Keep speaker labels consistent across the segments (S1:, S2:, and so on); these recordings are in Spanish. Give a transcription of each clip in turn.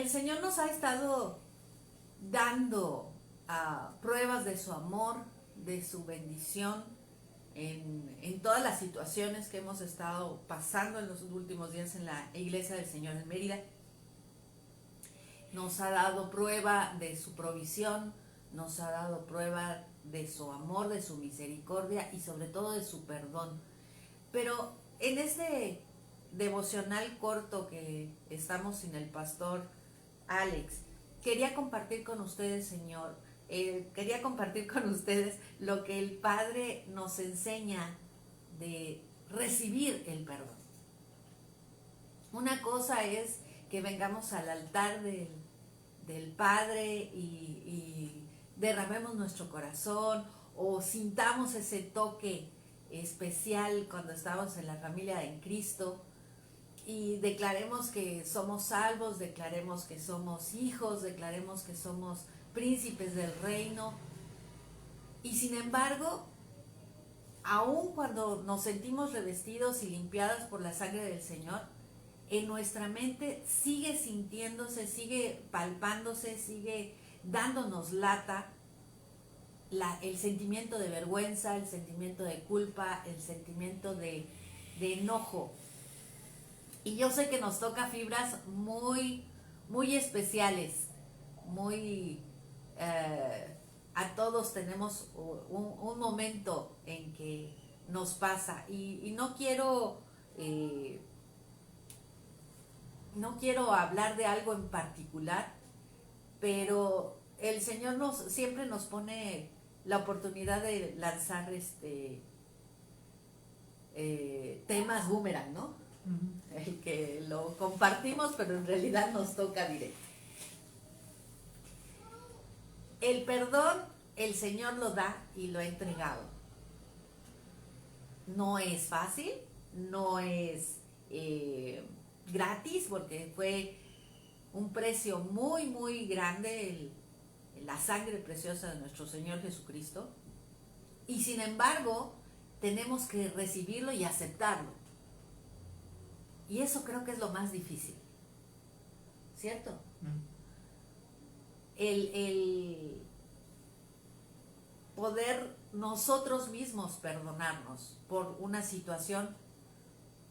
S1: el Señor nos ha estado dando pruebas de su amor, de su bendición en todas las situaciones que hemos estado pasando en los últimos días en la Iglesia del Señor en Mérida. Nos ha dado prueba de su provisión, nos ha dado prueba de su amor, de su misericordia y sobre todo de su perdón. Pero en este devocional corto que estamos sin el pastor Alex, quería compartir con ustedes, Señor, quería compartir con ustedes lo que el Padre nos enseña de recibir el perdón. Una cosa es que vengamos al altar del Padre y derramemos nuestro corazón o sintamos ese toque especial cuando estamos en la familia en Cristo y declaremos que somos salvos, declaremos que somos hijos, declaremos que somos príncipes del reino. Y sin embargo, aun cuando nos sentimos revestidos y limpiados por la sangre del Señor, en nuestra mente sigue sintiéndose, sigue palpándose, sigue dándonos lata el sentimiento de vergüenza, el sentimiento de culpa, el sentimiento de enojo. Y yo sé que nos toca fibras muy, muy especiales, muy... a todos tenemos un momento en que nos pasa y no quiero hablar de algo en particular, pero el Señor siempre nos pone la oportunidad de lanzar temas boomerang, ¿no? Uh-huh. El que lo compartimos, pero en realidad nos toca directo. El perdón, el Señor lo da y lo ha entregado. No es fácil, no es gratis, porque fue un precio muy, muy grande la sangre preciosa de nuestro Señor Jesucristo. Y sin embargo, tenemos que recibirlo y aceptarlo. Y eso creo que es lo más difícil, ¿cierto? El poder nosotros mismos perdonarnos por una situación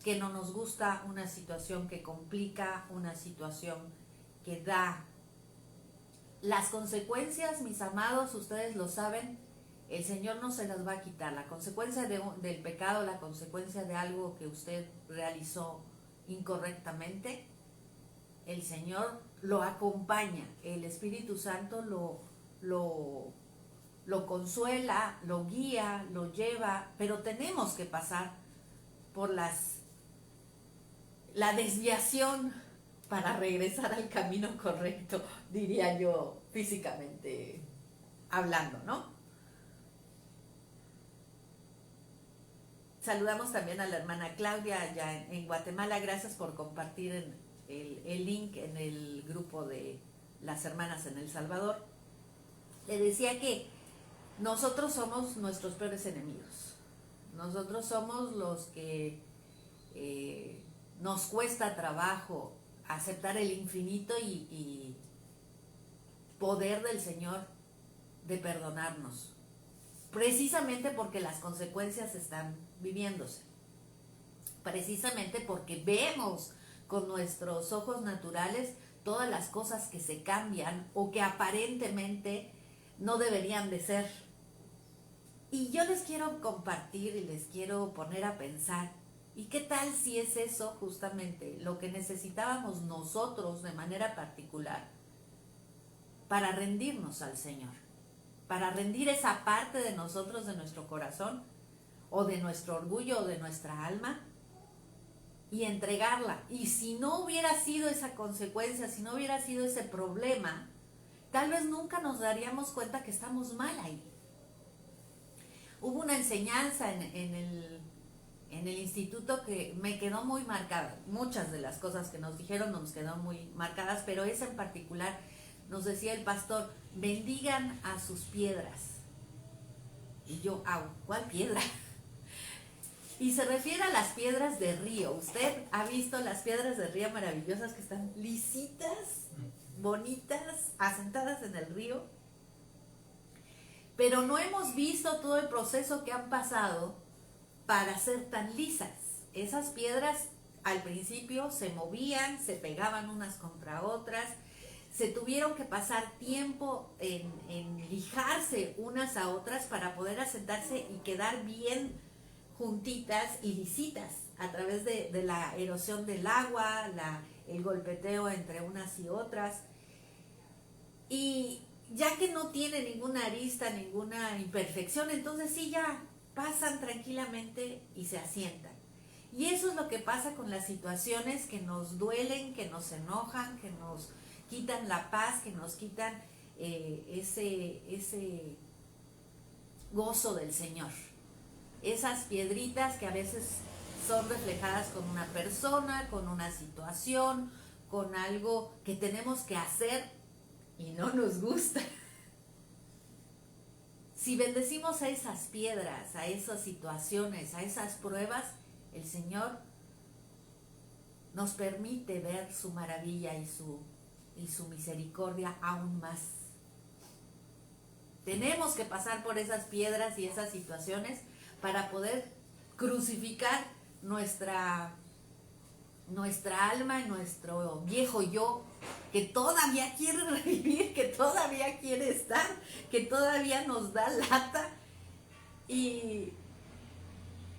S1: que no nos gusta, una situación que complica, una situación que da. Las consecuencias, mis amados, ustedes lo saben, el Señor no se las va a quitar. La consecuencia del pecado, la consecuencia de algo que usted realizó incorrectamente, el Señor lo acompaña, el Espíritu Santo lo consuela, lo guía, lo lleva, pero tenemos que pasar por la desviación para regresar al camino correcto, diría yo, físicamente hablando, ¿no? Saludamos también a la hermana Claudia allá en Guatemala. Gracias por compartir el link en el grupo de las hermanas en El Salvador. Le decía que nosotros somos nuestros peores enemigos. Nosotros somos los que nos cuesta trabajo aceptar el infinito y poder del Señor de perdonarnos. Precisamente porque las consecuencias están viviéndose. Precisamente porque vemos con nuestros ojos naturales todas las cosas que se cambian o que aparentemente no deberían de ser. Y yo les quiero compartir y les quiero poner a pensar, ¿y qué tal si es eso justamente lo que necesitábamos nosotros de manera particular para rendirnos al Señor? Para rendir esa parte de nosotros, de nuestro corazón, o de nuestro orgullo, o de nuestra alma, y entregarla. Y si no hubiera sido esa consecuencia, si no hubiera sido ese problema, tal vez nunca nos daríamos cuenta que estamos mal ahí. Hubo una enseñanza en el instituto que me quedó muy marcada. Muchas de las cosas que nos dijeron nos quedaron muy marcadas, pero esa en particular nos decía el pastor: bendigan a sus piedras. Y yo, ¿cuál piedra? Y se refiere a las piedras de río. ¿Usted ha visto las piedras de río maravillosas que están lisitas? bonitas, asentadas en el río, pero no hemos visto todo el proceso que han pasado para ser tan lisas. Esas piedras al principio se movían, se pegaban unas contra otras, se tuvieron que pasar tiempo en lijarse unas a otras para poder asentarse y quedar bien juntitas y lisitas a través de la erosión del agua, el golpeteo entre unas y otras. Y ya que no tiene ninguna arista, ninguna imperfección, entonces sí ya pasan tranquilamente y se asientan. Y eso es lo que pasa con las situaciones que nos duelen, que nos enojan, que nos quitan la paz, que nos quitan ese gozo del Señor. Esas piedritas que a veces son reflejadas con una persona, con una situación, con algo que tenemos que hacer y no nos gusta. Si bendecimos a esas piedras, a esas situaciones, a esas pruebas, el Señor nos permite ver su maravilla y su misericordia aún más. Tenemos que pasar por esas piedras y esas situaciones para poder crucificar nuestra alma y nuestro viejo yo, que todavía quiere revivir, que todavía quiere estar, que todavía nos da lata. Y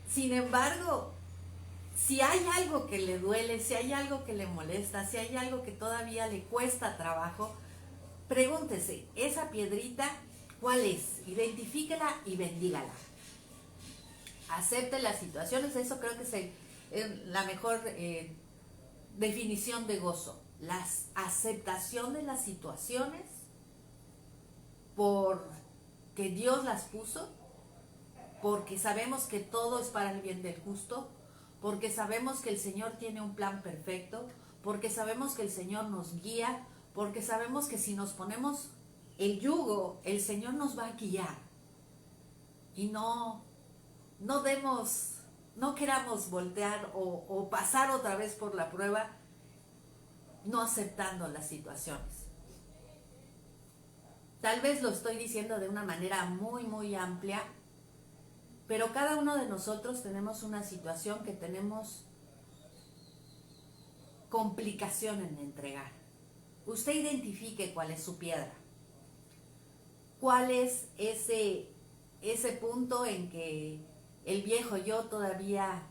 S1: sin embargo, si hay algo que le duele, si hay algo que le molesta, si hay algo que todavía le cuesta trabajo, pregúntese, esa piedrita, ¿cuál es? Identifíquela y bendígala. Acepte las situaciones, eso creo que es la mejor definición de gozo. La aceptación de las situaciones porque Dios las puso, porque sabemos que todo es para el bien del justo, porque sabemos que el Señor tiene un plan perfecto, porque sabemos que el Señor nos guía, porque sabemos que si nos ponemos el yugo, el Señor nos va a guiar. Y no queramos voltear o pasar otra vez por la prueba no aceptando las situaciones. Tal vez lo estoy diciendo de una manera muy, muy amplia, pero cada uno de nosotros tenemos una situación que tenemos complicación en entregar. Usted identifique cuál es su piedra. ¿Cuál es ese punto en que el viejo yo todavía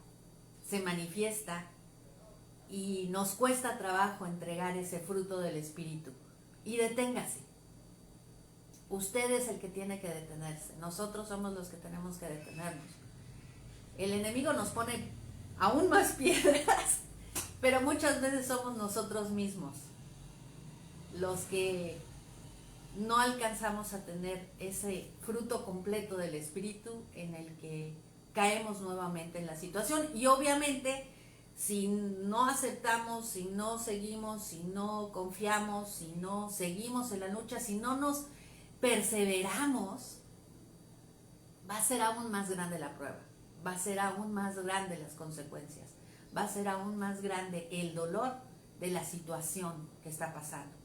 S1: se manifiesta y nos cuesta trabajo entregar ese fruto del Espíritu? Y deténgase. Usted es el que tiene que detenerse. Nosotros somos los que tenemos que detenernos. El enemigo nos pone aún más piedras, pero muchas veces somos nosotros mismos los que no alcanzamos a tener ese fruto completo del Espíritu en el que caemos nuevamente en la situación. Y obviamente, si no aceptamos, si no seguimos, si no confiamos, si no seguimos en la lucha, si no nos perseveramos, va a ser aún más grande la prueba, va a ser aún más grande las consecuencias, va a ser aún más grande el dolor de la situación que está pasando.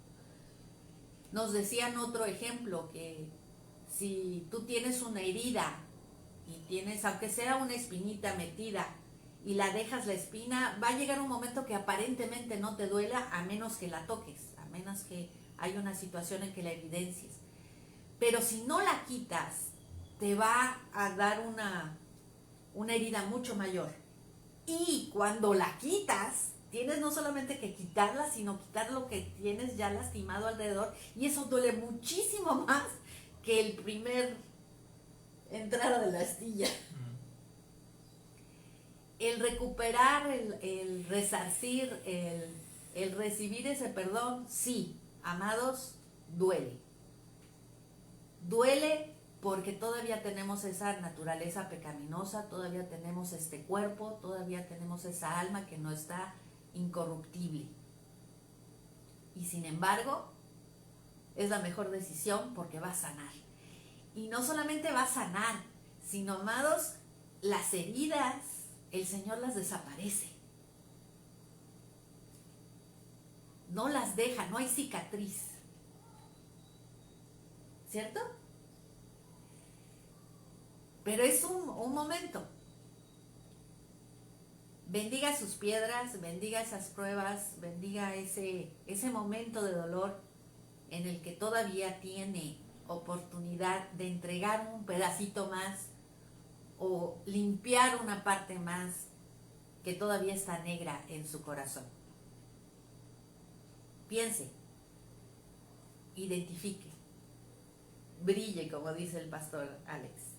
S1: Nos decían otro ejemplo, que si tú tienes una herida y tienes, aunque sea una espinita metida, y la dejas la espina, va a llegar un momento que aparentemente no te duela, a menos que la toques, a menos que haya una situación en que la evidencies. Pero si no la quitas, te va a dar una herida mucho mayor. Y cuando la quitas, tienes no solamente que quitarla, sino quitar lo que tienes ya lastimado alrededor. Y eso duele muchísimo más que el primer entrada de la astilla. El recuperar, el resarcir, el recibir ese perdón, sí, amados, duele. Duele porque todavía tenemos esa naturaleza pecaminosa, todavía tenemos este cuerpo, todavía tenemos esa alma que no está incorruptible. Y sin embargo, es la mejor decisión porque va a sanar. Y no solamente va a sanar, sino, amados, las heridas, el Señor las desaparece. no las deja, no hay cicatriz. ¿Cierto? Pero es un momento. Bendiga sus piedras, bendiga esas pruebas, bendiga ese momento de dolor en el que todavía tiene oportunidad de entregar un pedacito más o limpiar una parte más que todavía está negra en su corazón. Piense, identifique, brille, como dice el pastor Alex.